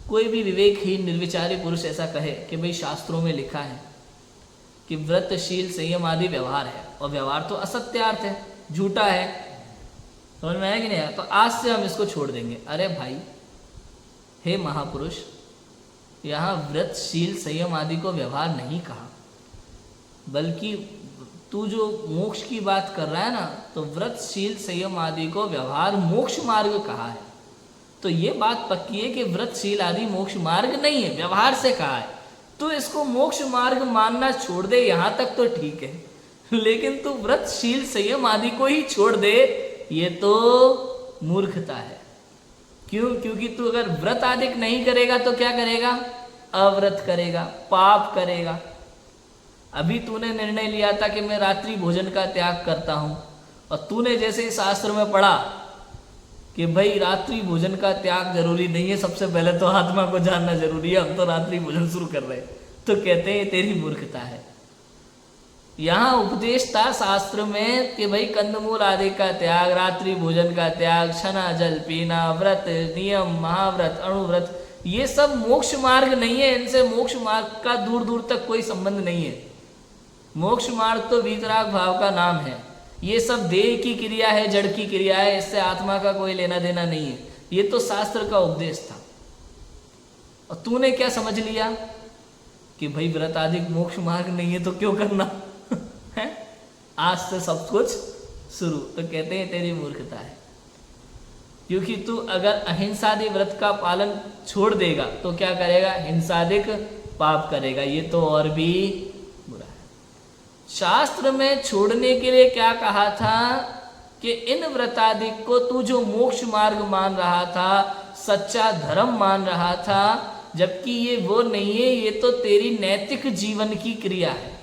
कोई भी विवेकहीन निर्विचारी पुरुष ऐसा कहे कि भाई शास्त्रों में लिखा है कि व्रतशील संयम आदि व्यवहार है, और व्यवहार तो असत्यार्थ है, झूठा है, समझ में आया कि नहीं आया, तो आज से हम इसको छोड़ देंगे। अरे भाई, हे महापुरुष, यहाँ व्रतशील संयम आदि को व्यवहार नहीं कहा, बल्कि तू जो मोक्ष की बात कर रहा है ना, तो व्रतशील संयम आदि को व्यवहार मोक्ष मार्ग कहा है। तो ये बात पक्की है कि व्रतशील आदि मोक्ष मार्ग नहीं है, व्यवहार से कहा है। तो इसको मोक्ष मार्ग मानना छोड़ दे, यहाँ तक तो ठीक है, लेकिन तू व्रतशील संयम आदि को ही छोड़ दे, ये तो मूर्खता है। क्यों? क्योंकि तू अगर व्रत आदि नहीं करेगा तो क्या करेगा? अव्रत करेगा, पाप करेगा। अभी तूने निर्णय लिया था कि मैं रात्रि भोजन का त्याग करता हूं, और तूने जैसे ही शास्त्र में पढ़ा कि भाई रात्रि भोजन का त्याग जरूरी नहीं है, सबसे पहले तो आत्मा को जानना जरूरी है, हम तो रात्रि भोजन शुरू कर रहे हैं, तो कहते हैं तेरी मूर्खता है। यहाँ उपदेश था शास्त्र में कि भाई कंदमूल आदि का त्याग, रात्रि भोजन का त्याग, छना जल पीना, व्रत, नियम, महाव्रत, अणुव्रत, ये सब मोक्ष मार्ग नहीं है, इनसे मोक्ष मार्ग का दूर दूर तक कोई संबंध नहीं है। मोक्ष मार्ग तो वीतराग भाव का नाम है, ये सब देह की क्रिया है, जड़ की क्रिया है, इससे आत्मा का कोई लेना देना नहीं है। ये तो शास्त्र का उपदेश था, और तूने क्या समझ लिया कि भाई व्रत आदि मोक्ष मार्ग नहीं है तो क्यों करना है? आज से सब कुछ शुरू। तो कहते हैं तेरी मूर्खता है, क्योंकि तू अगर अहिंसादि व्रत का पालन छोड़ देगा तो क्या करेगा? हिंसादिक पाप करेगा, ये तो और भी बुरा है। शास्त्र में छोड़ने के लिए क्या कहा था कि इन व्रतादिक को तू जो मोक्ष मार्ग मान रहा था, सच्चा धर्म मान रहा था, जबकि ये वो नहीं है, ये तो तेरी नैतिक जीवन की क्रिया है,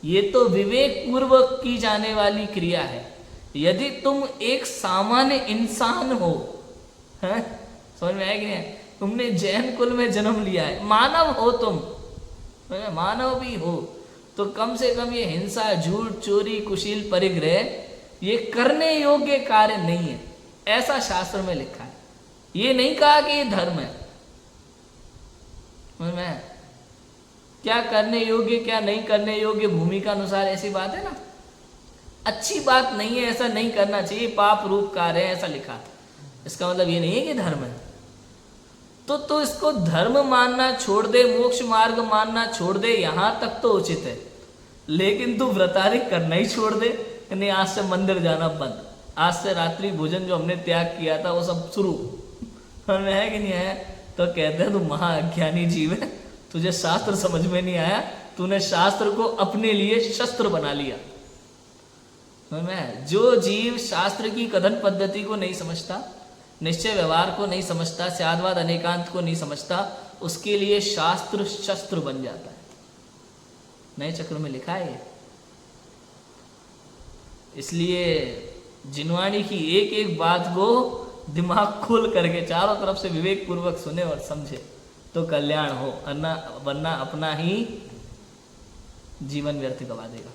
ये तो विवेक पूर्वक की जाने वाली क्रिया है। यदि तुम एक सामान्य इंसान हो, हैं, समझ में आया कि नहीं? तुमने जैन कुल में जन्म लिया है, मानव हो तुम, मानव भी हो, तो कम से कम ये हिंसा, झूठ, चोरी, कुशील, परिग्रह ये करने योग्य कार्य नहीं है, ऐसा शास्त्र में लिखा है। ये नहीं कहा कि ये धर्म है। समझ में? क्या करने योग्य क्या नहीं करने योग्य भूमिका अनुसार ऐसी बात है ना, अच्छी बात नहीं है, ऐसा नहीं करना चाहिए, पाप रूप कार्य है, ऐसा लिखा। इसका मतलब ये नहीं है कि धर्म है। तो इसको धर्म मानना छोड़ दे, मोक्ष मार्ग मानना छोड़ दे, यहां तक तो उचित है, लेकिन तू व्रतादि करना ही छोड़ दे। नहीं, आज से मंदिर जाना बंद, आज से रात्रि भोजन जो हमने त्याग किया था वो सब शुरू, हमें है कि नहीं है? तो कहते हैं तू महाअज्ञानी जीव है, तुझे शास्त्र समझ में नहीं आया, तूने शास्त्र को अपने लिए शस्त्र बना लिया। जो जीव शास्त्र की कथन पद्धति को नहीं समझता, निश्चय व्यवहार को नहीं समझता, स्याद्वाद अनेकांत को नहीं समझता, उसके लिए शास्त्र शस्त्र बन जाता है। नए चक्र में लिखा है। इसलिए जिनवाणी की एक एक बात को दिमाग खोल करके चारों तरफ से विवेक पूर्वक सुने और समझे तो कल्याण हो, वरना अपना ही जीवन व्यर्थ गवा देगा।